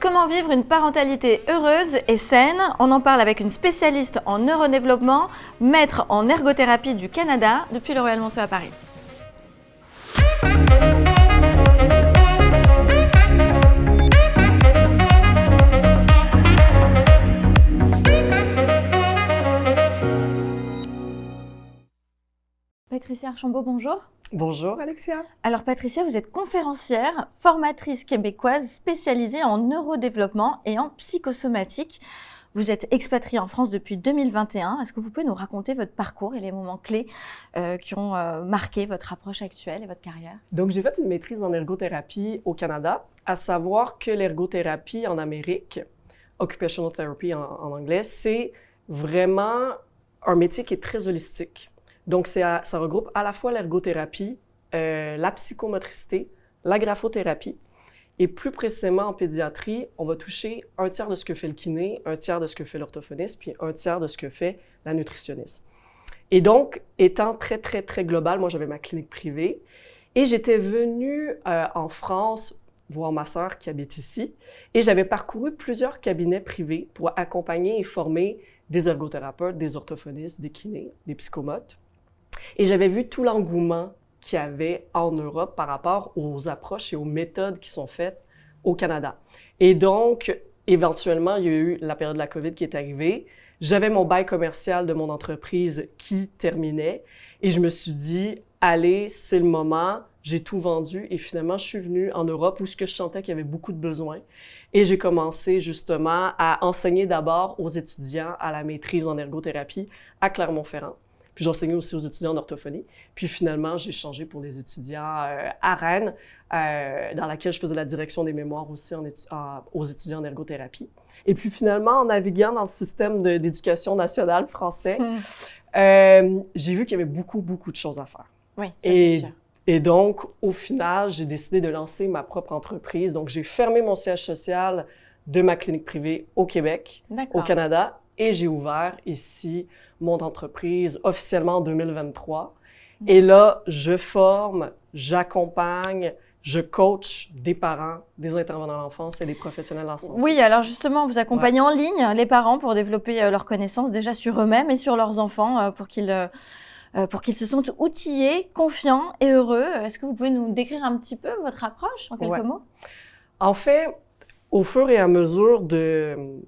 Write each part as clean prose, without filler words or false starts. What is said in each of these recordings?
Comment vivre une parentalité heureuse et saine? On en parle avec une spécialiste en neurodéveloppement, maître en ergothérapie du Canada depuis le Royal Monceau à Paris. Patricia Archambault, bonjour. Bonjour Alexia. Alors Patricia, vous êtes conférencière, formatrice québécoise spécialisée en neurodéveloppement et en psychosomatique. Vous êtes expatriée en France depuis 2021. Est-ce que vous pouvez nous raconter votre parcours et les moments clés qui ont marqué votre approche actuelle et votre carrière? Donc j'ai fait une maîtrise en ergothérapie au Canada, à savoir que l'ergothérapie en Amérique, occupational therapy en anglais, c'est vraiment un métier qui est très holistique. Donc, ça regroupe à la fois l'ergothérapie, la psychomotricité, la graphothérapie. Et plus précisément en pédiatrie, on va toucher un tiers de ce que fait le kiné, un tiers de ce que fait l'orthophoniste, puis un tiers de ce que fait la nutritionniste. Et donc, étant très, très, très global, moi, j'avais ma clinique privée. Et j'étais venue en France voir ma sœur qui habite ici. Et j'avais parcouru plusieurs cabinets privés pour accompagner et former des ergothérapeutes, des orthophonistes, des kinés, des psychomotes. Et j'avais vu tout l'engouement qu'il y avait en Europe par rapport aux approches et aux méthodes qui sont faites au Canada. Et donc, éventuellement, il y a eu la période de la COVID qui est arrivée. J'avais mon bail commercial de mon entreprise qui terminait et je me suis dit, allez, c'est le moment, j'ai tout vendu et finalement, je suis venue en Europe où je sentais qu'il y avait beaucoup de besoins. Et j'ai commencé justement à enseigner d'abord aux étudiants à la maîtrise en ergothérapie à Clermont-Ferrand. Puis j'enseignais aussi aux étudiants en orthophonie. Puis finalement, j'ai changé pour les étudiants à Rennes, dans laquelle je faisais la direction des mémoires aussi aux étudiants en ergothérapie. Et puis finalement, en naviguant dans le système d'éducation nationale français, j'ai vu qu'il y avait beaucoup, beaucoup de choses à faire. Oui, c'est sûr. Et donc, au final, j'ai décidé de lancer ma propre entreprise. Donc, j'ai fermé mon siège social de ma clinique privée au Québec, au Canada, et j'ai ouvert ici mon entreprise officiellement en 2023. Et là, je forme, j'accompagne, je coach des parents, des intervenants à l'enfance et des professionnels en santé. Oui, alors justement, vous accompagnez en ligne les parents pour développer leurs connaissances déjà sur eux-mêmes et sur leurs enfants pour qu'ils se sentent outillés, confiants et heureux. Est-ce que vous pouvez nous décrire un petit peu votre approche en quelques mots? En fait, au fur et à mesure de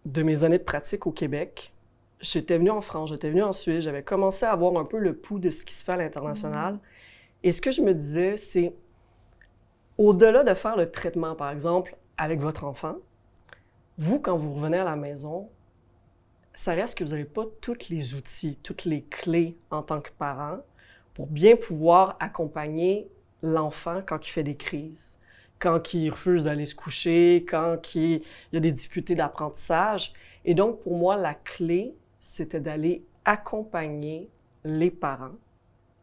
mes années de pratique au Québec, j'étais venue en France, j'étais venue en Suisse, j'avais commencé à avoir un peu le pouls de ce qui se fait à l'international. Et ce que je me disais, c'est, au-delà de faire le traitement, par exemple, avec votre enfant, vous, quand vous revenez à la maison, ça reste que vous n'avez pas tous les outils, toutes les clés en tant que parent pour bien pouvoir accompagner l'enfant quand il fait des crises, quand il refuse d'aller se coucher, quand il y a des difficultés d'apprentissage. Et donc, pour moi, la clé, c'était d'aller accompagner les parents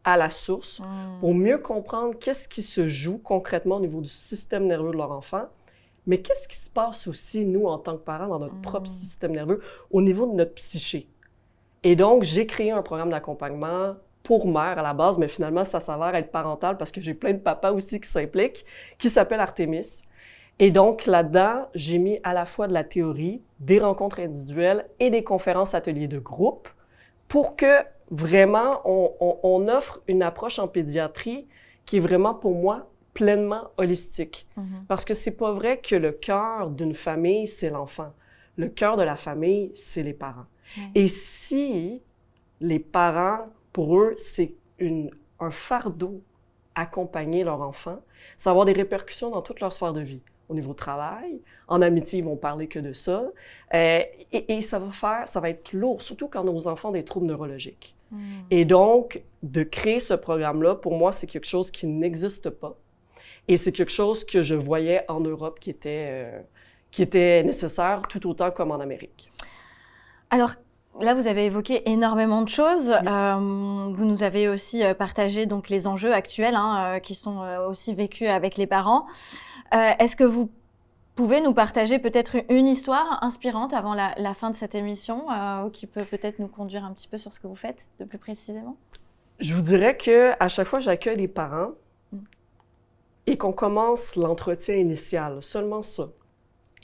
à la source pour mieux comprendre qu'est-ce qui se joue concrètement au niveau du système nerveux de leur enfant, mais qu'est-ce qui se passe aussi, nous, en tant que parents, dans notre propre système nerveux, au niveau de notre psyché. Et donc, j'ai créé un programme d'accompagnement pour mère à la base, mais finalement, ça s'avère être parental parce que j'ai plein de papas aussi qui s'impliquent, qui s'appelle Artemis. Et donc, là-dedans, j'ai mis à la fois de la théorie, des rencontres individuelles et des conférences ateliers de groupe pour que vraiment, on offre une approche en pédiatrie qui est vraiment, pour moi, pleinement holistique. Parce que c'est pas vrai que le cœur d'une famille, c'est l'enfant. Le cœur de la famille, c'est les parents. Et si les parents, pour eux, c'est un fardeau accompagner leur enfant, ça va avoir des répercussions dans toute leur sphère de vie. Au niveau travail, en amitié, ils vont parler que de ça. Et ça va être lourd, surtout quand nos enfants ont des troubles neurologiques. Et donc, de créer ce programme-là, pour moi, c'est quelque chose qui n'existe pas. Et c'est quelque chose que je voyais en Europe qui était nécessaire tout autant comme en Amérique. Alors, là, vous avez évoqué énormément de choses. Vous nous avez aussi partagé donc, les enjeux actuels qui sont aussi vécus avec les parents. Est-ce que vous pouvez nous partager peut-être une histoire inspirante avant la fin de cette émission qui peut peut-être nous conduire un petit peu sur ce que vous faites de plus précisément? Je vous dirais qu'à chaque fois que j'accueille des parents et qu'on commence l'entretien initial, seulement ça,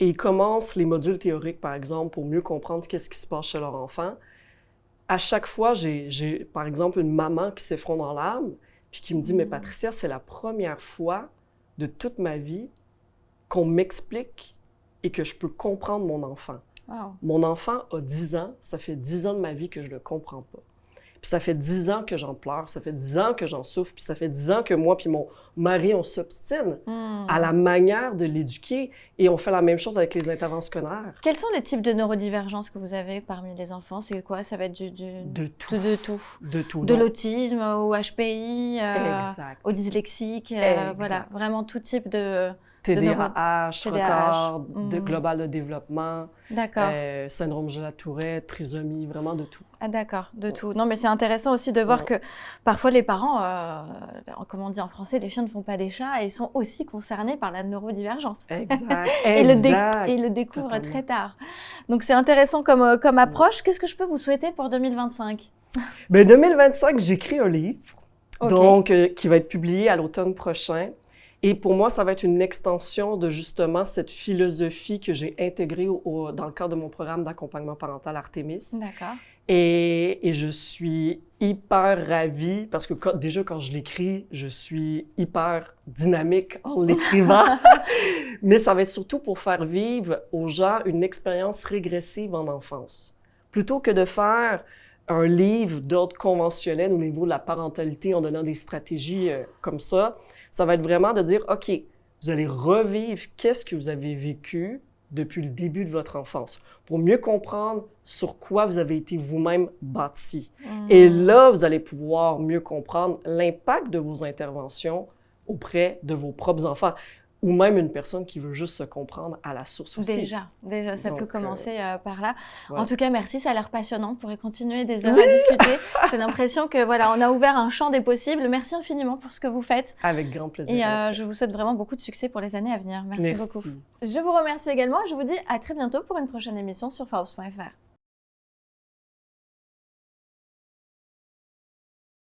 et ils commencent les modules théoriques, par exemple, pour mieux comprendre qu'est-ce qui se passe chez leur enfant, à chaque fois, j'ai par exemple, une maman qui s'effondre en larmes, puis qui me dit « Mais Patricia, c'est la première fois de toute ma vie qu'on m'explique et que je peux comprendre mon enfant. Wow. Mon enfant a 10 ans, ça fait 10 ans de ma vie que je ne le comprends pas. Puis ça fait 10 ans que j'en pleure, ça fait 10 ans que j'en souffre, puis ça fait 10 ans que moi puis mon mari, on s'obstine à la manière de l'éduquer. Et on fait la même chose avec les interventions scolaires. Quels sont les types de neurodivergences que vous avez parmi les enfants? C'est quoi? Ça va être de tout. De tout. De tout. De l'autisme au HPI, exact. au dyslexique, voilà, vraiment tout type de... TDAH, retard global de développement, syndrome de la Tourette, trisomie, vraiment de tout. Ah d'accord, de tout. Non mais c'est intéressant aussi de voir que parfois les parents, comme on dit en français, les chiens ne font pas des chats et ils sont aussi concernés par la neurodivergence. Exact, et ils le découvrent très tard. Donc c'est intéressant comme approche. Qu'est-ce que je peux vous souhaiter pour 2025? Bien, 2025, j'écris un livre, donc qui va être publié à l'automne prochain. Et pour moi, ça va être une extension de justement cette philosophie que j'ai intégrée dans le cadre de mon programme d'accompagnement parental Artemis. D'accord. Et je suis hyper ravie parce que déjà quand je l'écris, je suis hyper dynamique en l'écrivant. Mais ça va être surtout pour faire vivre aux gens une expérience régressive en enfance. Plutôt que de faire un livre d'ordre conventionnel au niveau de la parentalité en donnant des stratégies comme ça va être vraiment de dire, OK, vous allez revivre qu'est-ce que vous avez vécu depuis le début de votre enfance pour mieux comprendre sur quoi vous avez été vous-même bâti. Et là, vous allez pouvoir mieux comprendre l'impact de vos interventions auprès de vos propres enfants ou même une personne qui veut juste se comprendre à la source aussi. Déjà, ça peut commencer par là. Ouais. En tout cas, merci, ça a l'air passionnant. On pourrait continuer des heures à discuter. J'ai l'impression que voilà, on a ouvert un champ des possibles. Merci infiniment pour ce que vous faites. Avec grand plaisir. Et je vous souhaite vraiment beaucoup de succès pour les années à venir. Merci beaucoup. Je vous remercie également. Je vous dis à très bientôt pour une prochaine émission sur Forbes.fr.